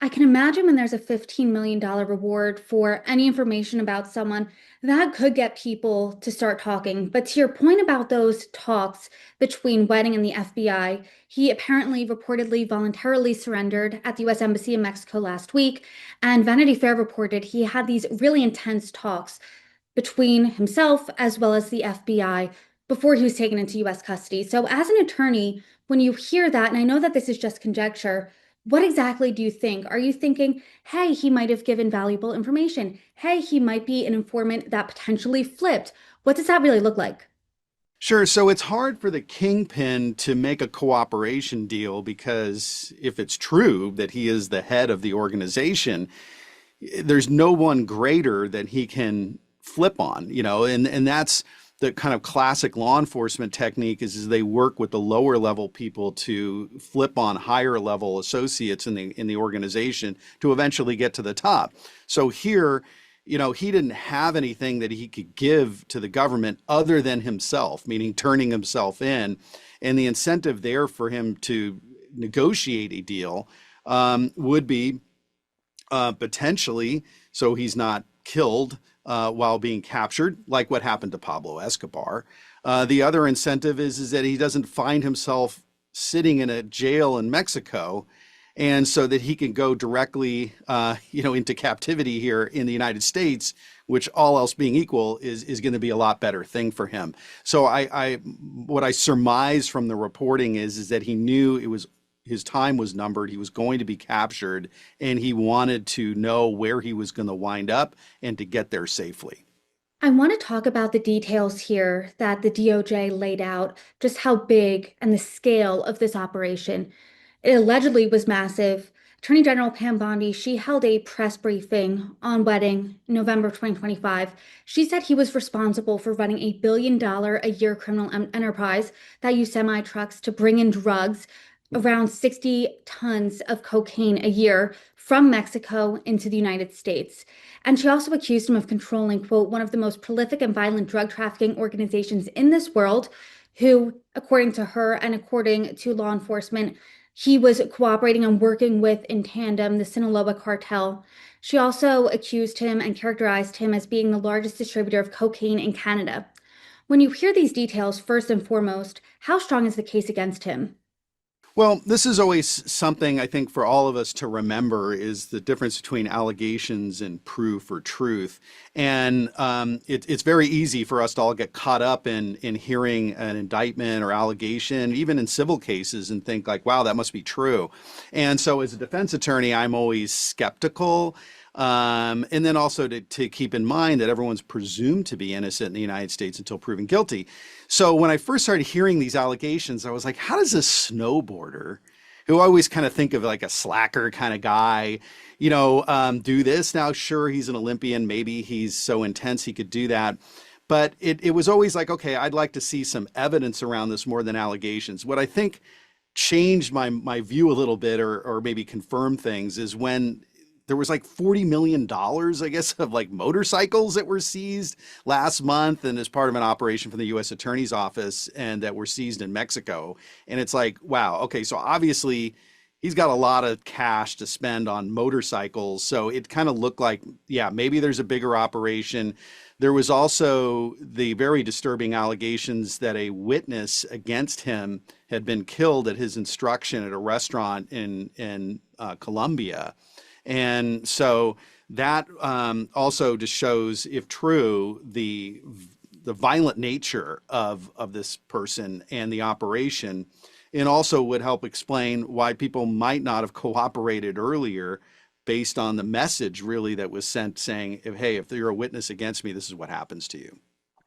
I can imagine when there's a $15 million reward for any information about someone, that could get people to start talking. But to your point about those talks between Wedding and the FBI, he apparently reportedly voluntarily surrendered at the US Embassy in Mexico last week. And Vanity Fair reported he had these really intense talks between himself as well as the FBI before he was taken into US custody. So, as an attorney, when you hear that, and I know that this is just conjecture, what exactly do you think? Are you thinking, hey, he might have given valuable information? Hey, he might be an informant that potentially flipped? What does that really look like? Sure. So it's hard for the kingpin to make a cooperation deal because if it's true that he is the head of the organization, there's no one greater that he can flip on, and that's the kind of classic law enforcement technique is they work with the lower level people to flip on higher level associates in the organization to eventually get to the top. So here, he didn't have anything that he could give to the government other than himself, meaning turning himself in. And the incentive there for him to negotiate a deal would be potentially so he's not killed while being captured, like what happened to Pablo Escobar. The other incentive is that he doesn't find himself sitting in a jail in Mexico, and so that he can go directly, into captivity here in the United States, which all else being equal is going to be a lot better thing for him. So what I surmise from the reporting is that he knew his time was numbered. He was going to be captured, and he wanted to know where he was going to wind up and to get there safely. I want to talk about the details here that the DOJ laid out, just how big and the scale of this operation. It allegedly was massive. Attorney General Pam Bondi, she held a press briefing on Wedding in November 2025. She said he was responsible for running a $1 billion a year criminal enterprise that used semi trucks to bring in drugs, around 60 tons of cocaine a year from Mexico into the United States. And she also accused him of controlling, quote, one of the most prolific and violent drug trafficking organizations in this world, who, according to her and according to law enforcement, he was cooperating and working with in tandem the Sinaloa cartel. She also accused him and characterized him as being the largest distributor of cocaine in Canada. When you hear these details, first and foremost, how strong is the case against him? Well, this is always something I think for all of us to remember is the difference between allegations and proof or truth. And it's very easy for us to all get caught up in hearing an indictment or allegation, even in civil cases, and think like, wow, that must be true. And so as a defense attorney, I'm always skeptical. And then also to keep in mind that everyone's presumed to be innocent in the United States until proven guilty. So when I first started hearing these allegations, I was like, how does a snowboarder, who I always kind of think of like a slacker kind of guy, do this? Now, sure, he's an Olympian. Maybe he's so intense he could do that. But it was always like, okay, I'd like to see some evidence around this more than allegations. What I think changed my view a little bit or maybe confirmed things is when there was like $40 million, I guess, of like motorcycles that were seized last month and as part of an operation from the U.S. Attorney's Office and that were seized in Mexico. And it's like, wow, okay, so obviously he's got a lot of cash to spend on motorcycles. So it kind of looked like, yeah, maybe there's a bigger operation. There was also the very disturbing allegations that a witness against him had been killed at his instruction at a restaurant in Colombia. And so that also just shows, if true, the violent nature of this person and the operation, and also would help explain why people might not have cooperated earlier based on the message really that was sent saying, hey, if you're a witness against me, this is what happens to you.